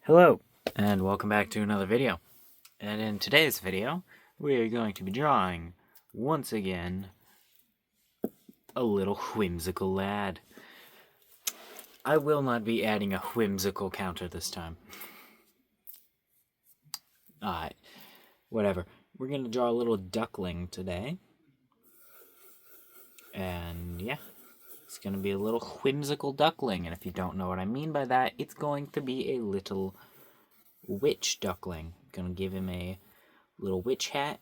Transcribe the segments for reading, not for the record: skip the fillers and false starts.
Hello, and welcome back to another video. And in today's video, we are going to be drawing, once again, a little whimsical lad. I will not be adding a whimsical counter this time. Whatever. We're going to draw a little duckling today. And yeah, it's going to be a little whimsical duckling. And if you don't know what I mean by that, it's going to be a little witch duckling. Gonna give him a little witch hat.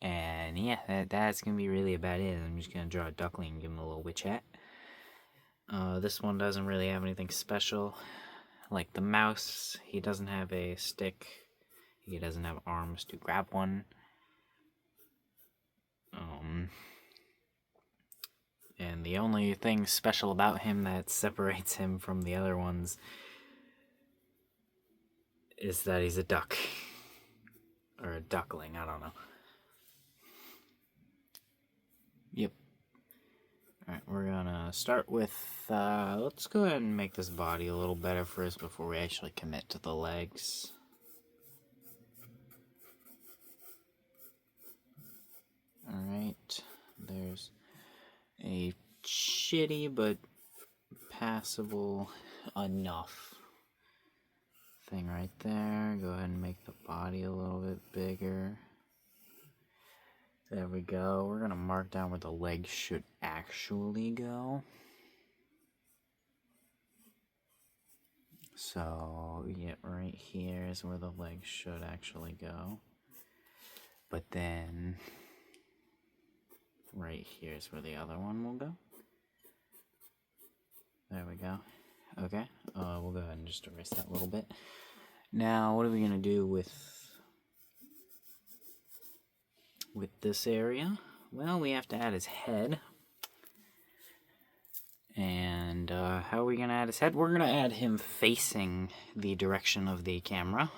And yeah, that's gonna be really about it. I'm just gonna draw a duckling and give him a little witch hat. This one doesn't really have anything special. Like the mouse, he doesn't have a stick. He doesn't have arms to grab one. And the only thing special about him that separates him from the other ones is that he's a duck. Or a duckling, I don't know. Yep. Alright, we're gonna start with, let's go ahead and make this body a little better first before we actually commit to the legs. Alright, there's a shitty but passable enough thing right there. Go ahead and make the body a little bit bigger. There we go. We're gonna mark down where the legs should actually go. So, yeah, right here is where the legs should actually go. But then, right here is where the other one will go. There we go. Okay, we'll go ahead and just erase that a little bit. Now, what are we gonna do with this area? Well, we have to add his head. And how are we gonna add his head? We're gonna add him facing the direction of the camera.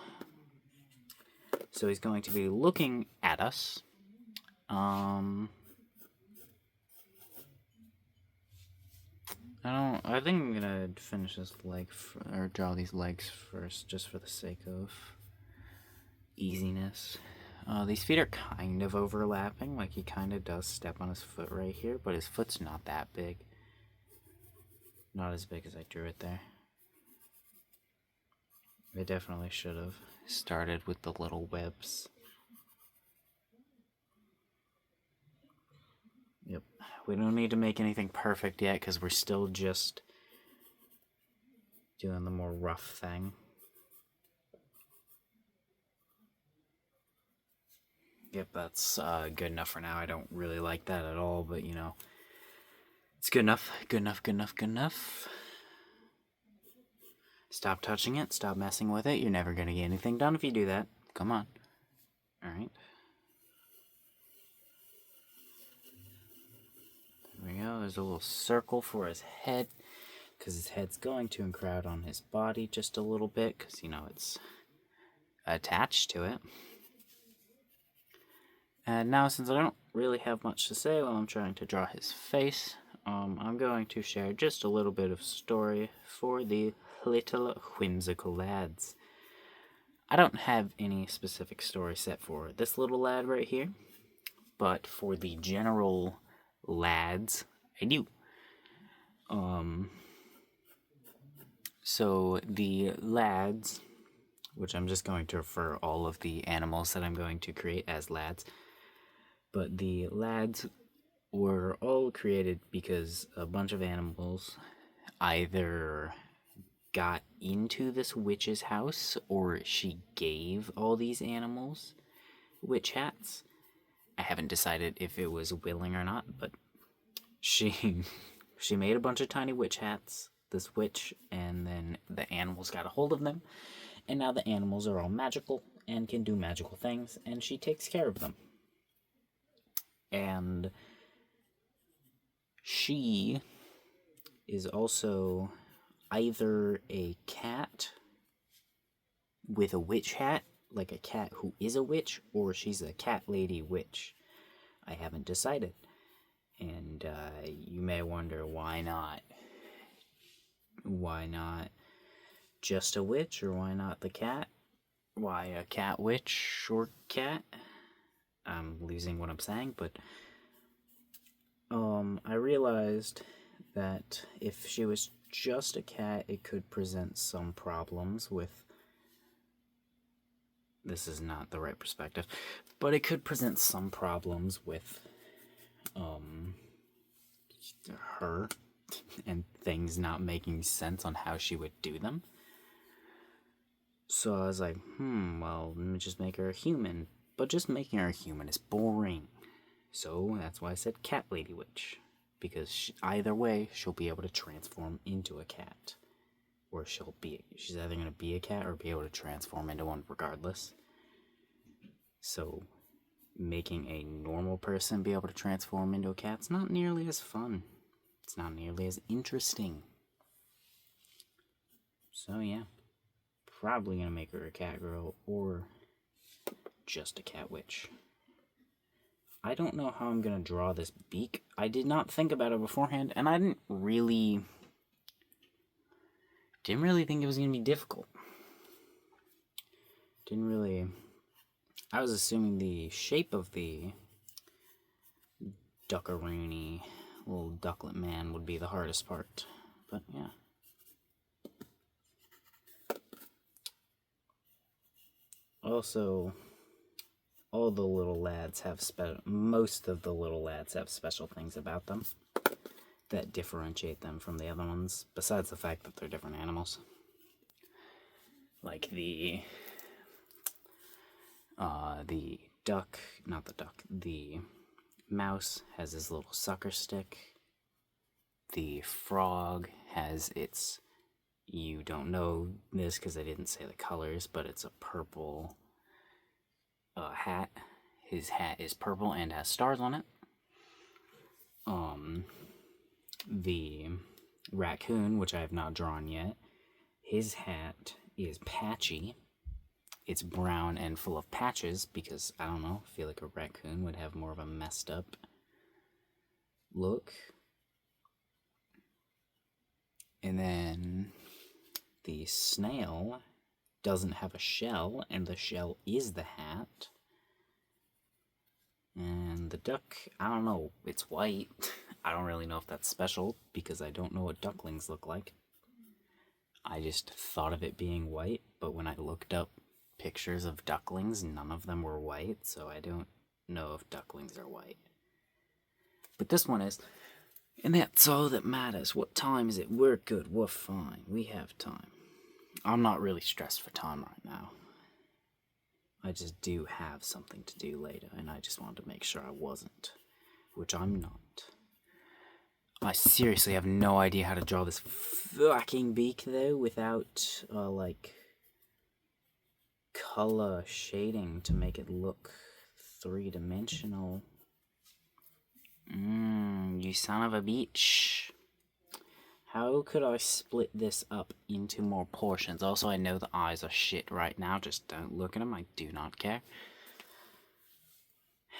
So he's going to be looking at us. I think I'm gonna finish this leg, or draw these legs first, just for the sake of easiness. These feet are kind of overlapping, like he kind of does step on his foot right here, but his foot's not that big. Not as big as I drew it there. I definitely should have started with the little webs. Yep. We don't need to make anything perfect yet because we're still just doing the more rough thing. Yep, that's good enough for now. I don't really like that at all, but you know, it's good enough. Good enough, good enough, good enough. Stop touching it. Stop messing with it. You're never going to get anything done if you do that. Come on. Alright. There we go. There's a little circle for his head, because his head's going to encroach on his body just a little bit, because, you know, it's attached to it. And now, since I don't really have much to say while I'm trying to draw his face, I'm going to share just a little bit of story for the little whimsical lads. I don't have any specific story set for this little lad right here, but for the general lads, I do. So the lads, which I'm just going to refer all of the animals that I'm going to create as lads, but the lads were all created because a bunch of animals either got into this witch's house or she gave all these animals witch hats. I haven't decided if it was willing or not, but she made a bunch of tiny witch hats, this witch, and then the animals got a hold of them, and now the animals are all magical and can do magical things, and she takes care of them. And she is also either a cat with a witch hat, like a cat who is a witch, or she's a cat lady witch. I haven't decided. And you may wonder, why not? Why not just a witch, or why not the cat? Why a cat witch or cat? I'm losing what I'm saying, but I realized that if she was just a cat, it could present some problems with. This is not the right perspective, but it could present some problems with her and things not making sense on how she would do them. So I was like, well, let me just make her a human. But just making her a human is boring. So that's why I said Cat Lady Witch. Because either way, she'll be able to transform into a cat. Or she's either going to be a cat or be able to transform into one regardless. So making a normal person be able to transform into a cat's not nearly as fun. It's not nearly as interesting. So yeah, probably going to make her a cat girl or just a cat witch. I don't know how I'm going to draw this beak. I did not think about it beforehand, and I didn't really think it was going to be difficult. I was assuming the shape of the duckaroony little ducklet man would be the hardest part, but yeah. Also, most of the little lads have special things about them that differentiate them from the other ones, besides the fact that they're different animals. Like the mouse has his little sucker stick. The frog has its, you don't know this because I didn't say the colors, but it's a purple hat. His hat is purple and has stars on it. The raccoon, which I have not drawn yet, his hat is patchy. It's brown and full of patches because, I don't know, I feel like a raccoon would have more of a messed up look. And then the snail doesn't have a shell, and the shell is the hat. And the duck, I don't know, it's white. I don't really know if that's special because I don't know what ducklings look like. I just thought of it being white, but when I looked up pictures of ducklings, none of them were white, so I don't know if ducklings are white. But this one is, and that's all that matters. What time is it? We're good, we're fine, we have time. I'm not really stressed for time right now. I just do have something to do later, and I just wanted to make sure I wasn't, which I'm not. I seriously have no idea how to draw this fucking beak, though, without, color shading to make it look three-dimensional. You son of a bitch. How could I split this up into more portions? Also, I know the eyes are shit right now. Just don't look at them. I do not care.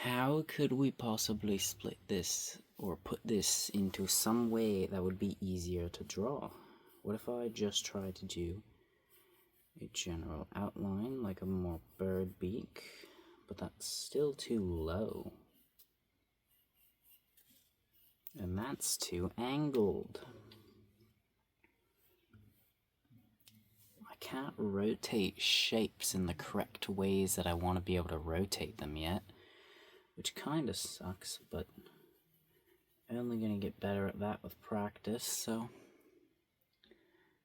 How could we possibly split this or put this into some way that would be easier to draw? What if I just try to do a general outline, like a more bird beak, but that's still too low. And that's too angled. I can't rotate shapes in the correct ways that I want to be able to rotate them yet, which kind of sucks, but I'm only going to get better at that with practice, so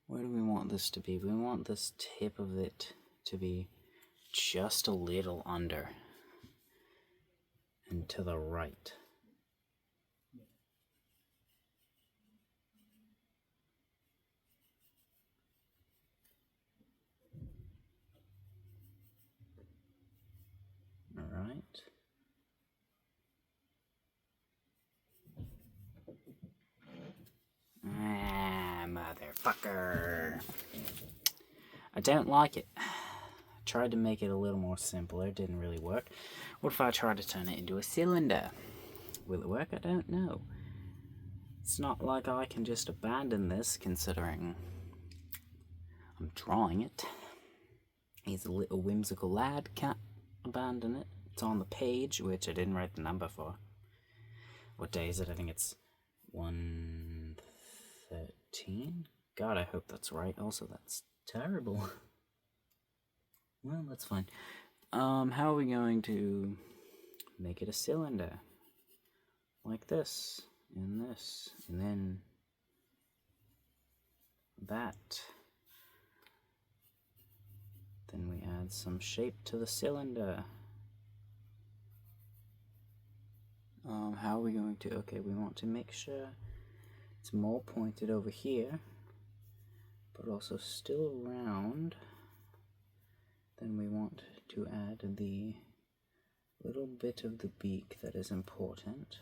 where do we want this to be? We want this tip of it to be just a little under and to the right. Alright. Motherfucker. I don't like it. I tried to make it a little more simpler. It didn't really work. What if I try to turn it into a cylinder? Will it work? I don't know. It's not like I can just abandon this, considering I'm drawing it. He's a little whimsical lad, can't abandon it. It's on the page, which I didn't write the number for. What day is it? I think it's 113. God, I hope that's right. Also, that's terrible. Well, that's fine. How are we going to make it a cylinder? Like this, and then that. Then we add some shape to the cylinder. How are we going to, okay, we want to make sure it's more pointed over here, but also still round. Then we want to add the little bit of the beak that is important.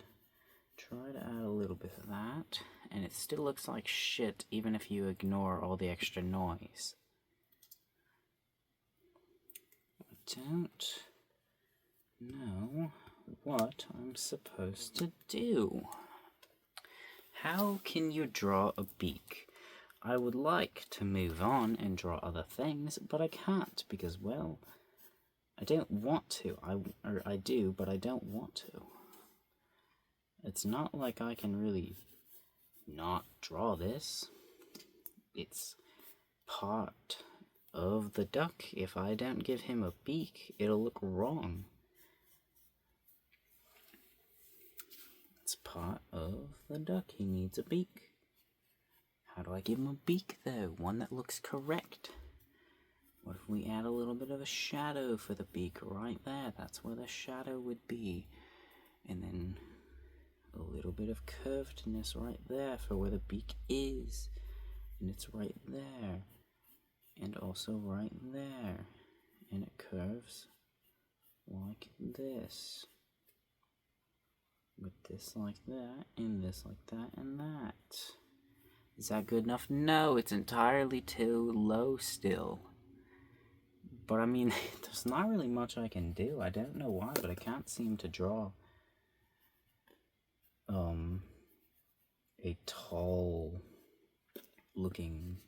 Try to add a little bit of that, and it still looks like shit even if you ignore all the extra noise. I don't know what I'm supposed to do. How can you draw a beak? I would like to move on and draw other things, but I can't because, well, I don't want to. I do, but I don't want to. It's not like I can really not draw this. It's part of the duck. If I don't give him a beak, it'll look wrong. It's part of the duck. He needs a beak. How do I give him a beak, though? One that looks correct. What if we add a little bit of a shadow for the beak right there? That's where the shadow would be. And then a little bit of curvedness right there for where the beak is. And it's right there. And also right there. And it curves like this. With this like that, and this like that, and that. Is that good enough? No, it's entirely too low still. But I mean, there's not really much I can do. I don't know why, but I can't seem to draw a tall looking,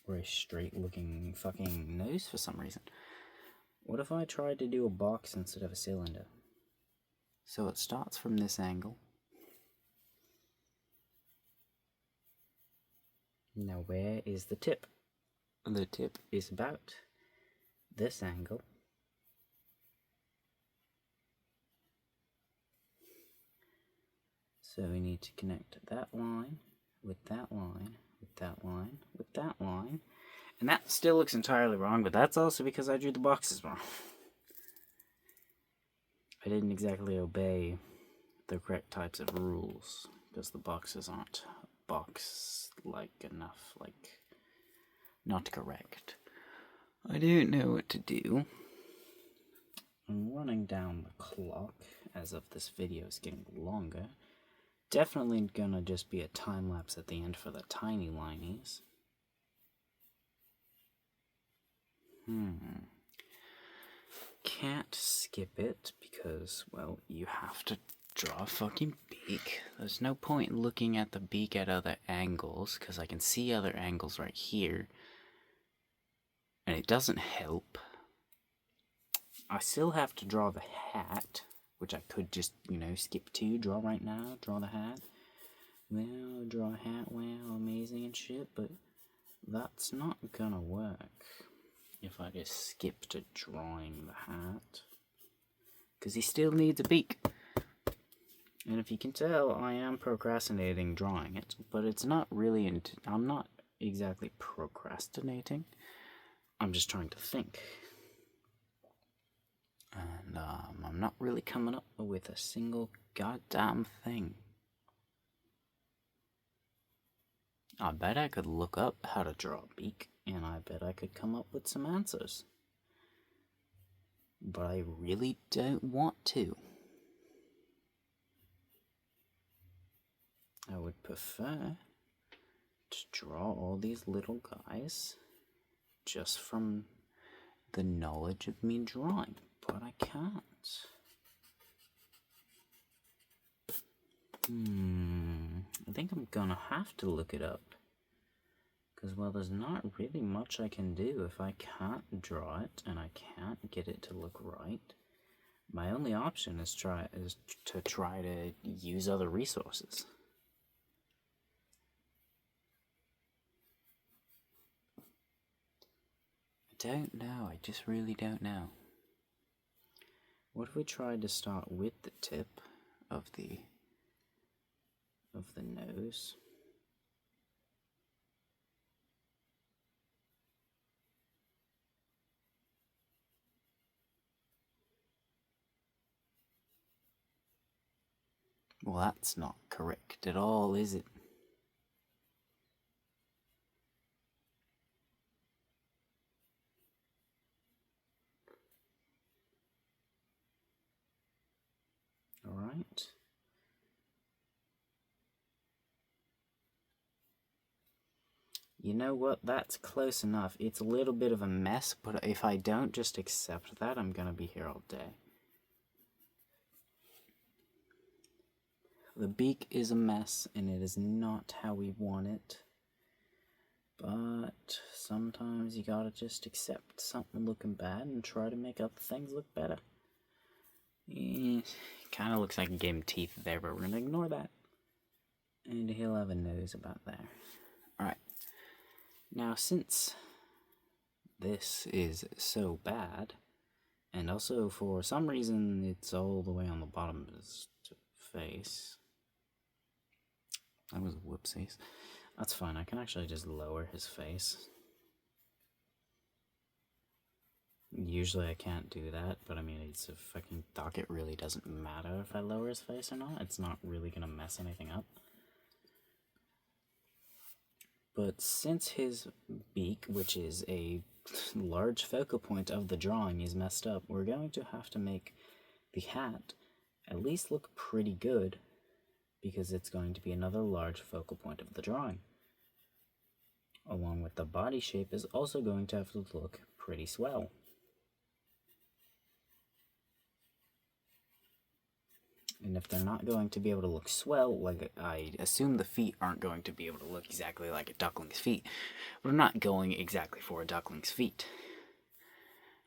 or a straight looking fucking nose for some reason. What if I tried to do a box instead of a cylinder? So it starts from this angle. Now where is the tip? The tip is about this angle. So we need to connect that line with that line, with that line, with that line. And that still looks entirely wrong, but that's also because I drew the boxes wrong. I didn't exactly obey the correct types of rules, because the boxes aren't box-like enough, like, not correct. I don't know what to do. I'm running down the clock as of this video is getting longer. Definitely gonna just be a time lapse at the end for the tiny linies. Can't skip it because, well, you have to draw a fucking beak. There's no point looking at the beak at other angles because I can see other angles right here. And it doesn't help. I still have to draw the hat, which I could just, skip to, draw right now, draw the hat. Well, draw a hat, wow, amazing and shit, but that's not gonna work if I just skip to drawing the hat. Because he still needs a beak. And if you can tell, I am procrastinating drawing it, but it's not really, I'm not exactly procrastinating. I'm just trying to think. And I'm not really coming up with a single goddamn thing. I bet I could look up how to draw a beak, and I bet I could come up with some answers. But I really don't want to. I would prefer to draw all these little guys just from the knowledge of me drawing, but I can't. I think I'm gonna have to look it up, Because, well, there's not really much I can do if I can't draw it and I can't get it to look right. My only option is to try to use other resources. I don't know, I just really don't know. What if we tried to start with the tip of the nose? Well, that's not correct at all, is it? Alright. You know what? That's close enough. It's a little bit of a mess, but if I don't just accept that, I'm gonna be here all day. The beak is a mess, and it is not how we want it. But sometimes you gotta just accept something looking bad and try to make other things look better. Kind of looks like I gave him teeth there, but we're gonna ignore that. And he'll have a nose about there. Alright. Now, since this is so bad, and also for some reason it's all the way on the bottom of his face. That was whoopsies. That's fine, I can actually just lower his face. Usually I can't do that, but I mean, it's a fucking duck. It really doesn't matter if I lower his face or not. It's not really gonna mess anything up. But since his beak, which is a large focal point of the drawing, is messed up, we're going to have to make the hat at least look pretty good, because it's going to be another large focal point of the drawing. Along with the body shape is also going to have to look pretty swell. And if they're not going to be able to look swell, like I assume the feet aren't going to be able to look exactly like a duckling's feet. But I'm not going exactly for a duckling's feet.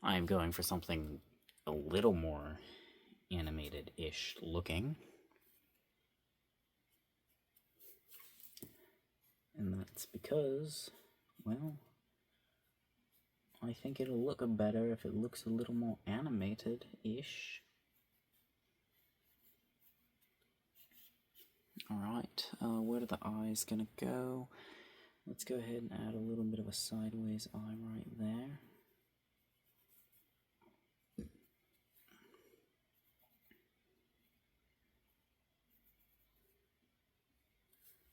I am going for something a little more animated-ish looking. And that's because, well, I think it'll look better if it looks a little more animated-ish. Alright, where are the eyes gonna go? Let's go ahead and add a little bit of a sideways eye right there.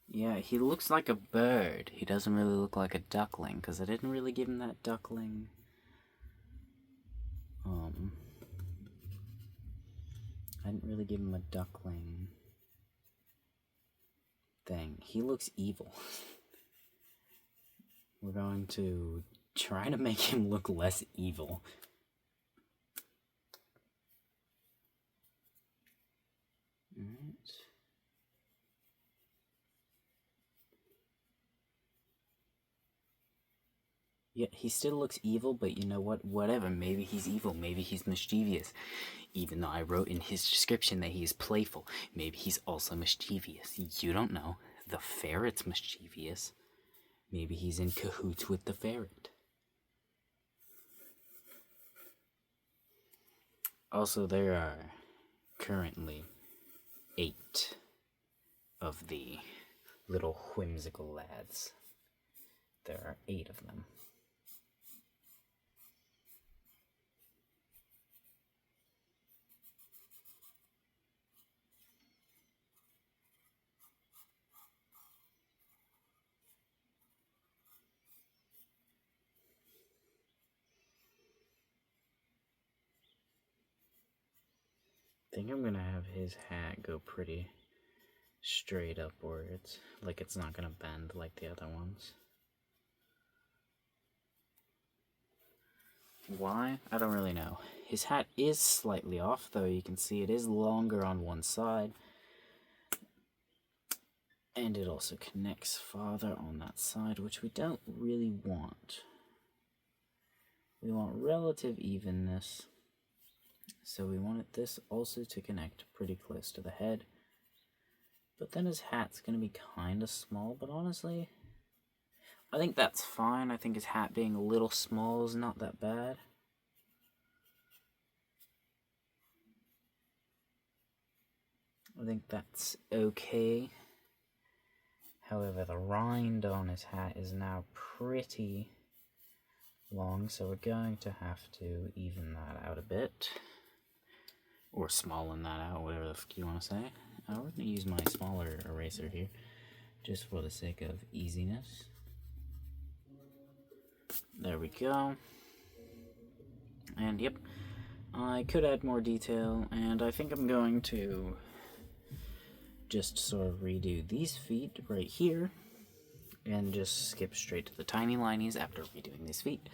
Yeah, he looks like a bird. He doesn't really look like a duckling, because I didn't really give him that duckling. I didn't really give him a duckling thing. He looks evil. We're going to try to make him look less evil. Alright. Yeah, he still looks evil, but you know what? Whatever. Maybe he's evil. Maybe he's mischievous. Even though I wrote in his description that he is playful, maybe he's also mischievous. You don't know. The ferret's mischievous. Maybe he's in cahoots with the ferret. Also, there are currently 8 of the little whimsical lads. There are 8 of them. I think I'm gonna have his hat go pretty straight upwards, like it's not gonna bend like the other ones. Why? I don't really know. His hat is slightly off, though. You can see it is longer on one side. And it also connects farther on that side, which we don't really want. We want relative evenness. So we wanted this also to connect pretty close to the head. But then his hat's going to be kind of small, but honestly, I think that's fine. I think his hat being a little small is not that bad. I think that's okay. However, the rind on his hat is now pretty long, so we're going to have to even that out a bit. Or smallen that out, whatever the fuck you want to say. We're going to use my smaller eraser here, just for the sake of easiness. There we go. And yep, I could add more detail, and I think I'm going to just sort of redo these feet right here, and just skip straight to the tiny linies after redoing these feet.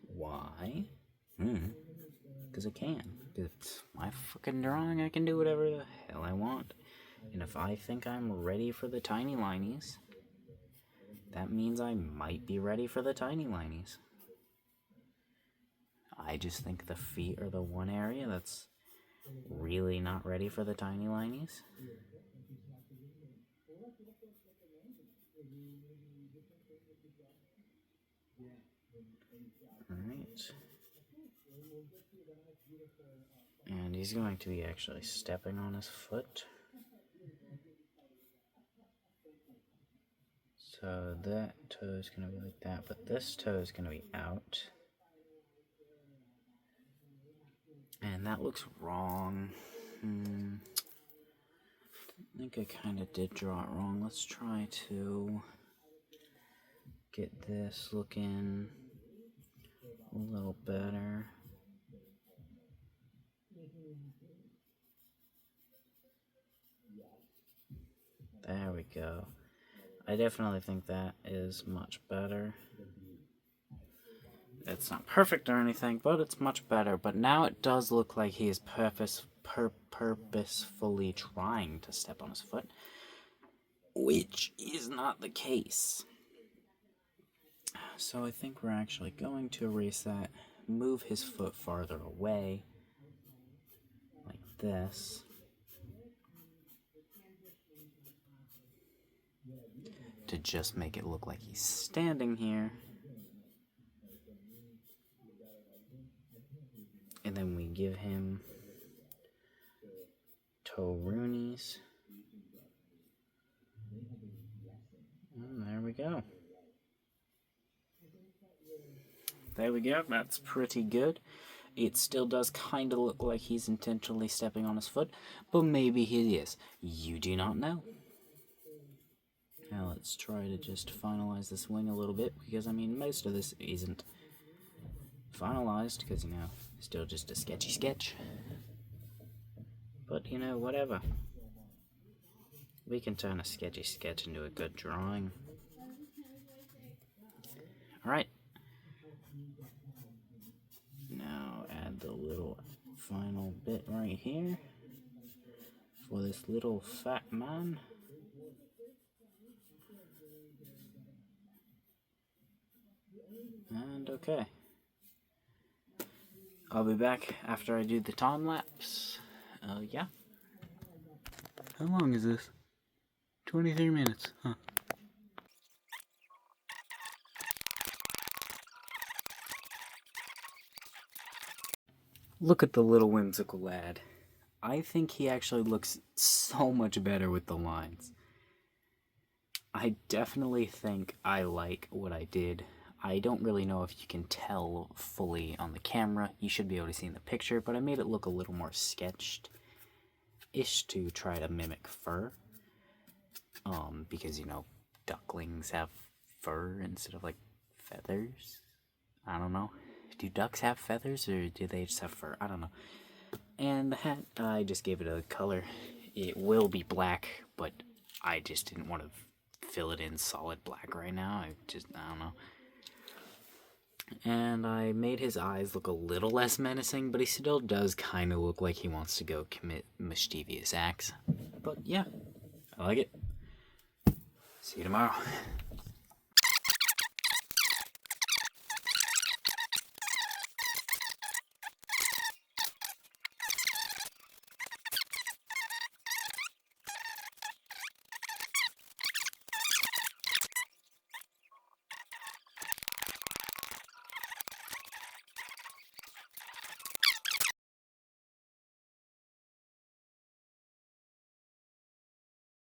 Why? Because I can. It's my fucking drawing, I can do whatever the hell I want. And if I think I'm ready for the tiny linies, that means I might be ready for the tiny linies. I just think the feet are the one area that's really not ready for the tiny linies. Alright. And he's going to be actually stepping on his foot. So that toe is going to be like that, but this toe is going to be out. And that looks wrong. I think I kind of did draw it wrong. Let's try to get this looking a little better. There we go. I definitely think that is much better. It's not perfect or anything, but it's much better. But now it does look like he is purposefully trying to step on his foot, which is not the case. So I think we're actually going to erase that, move his foot farther away, like this, to just make it look like he's standing here. And then we give him toe roonies. And there we go. There we go, that's pretty good. It still does kind of look like he's intentionally stepping on his foot, but maybe he is. You do not know. Now let's try to just finalize this wing a little bit, because I mean, most of this isn't finalized, because, you know, still just a sketchy sketch. But, you know, whatever. We can turn a sketchy sketch into a good drawing. Alright. Now add the little final bit right here for this little fat man. And okay. I'll be back after I do the time lapse. Yeah. How long is this? 23 minutes, huh? Look at the little whimsical lad. I think he actually looks so much better with the lines. I definitely think I like what I did. I don't really know if you can tell fully on the camera. You should be able to see in the picture, but I made it look a little more sketched-ish to try to mimic fur. Because, you know, ducklings have fur instead of, like, feathers. I don't know. Do ducks have feathers, or do they just have fur? I don't know. And the hat, I just gave it a color. It will be black, but I just didn't want to fill it in solid black right now. I don't know. And I made his eyes look a little less menacing, but he still does kind of look like he wants to go commit mischievous acts. But yeah, I like it. See you tomorrow.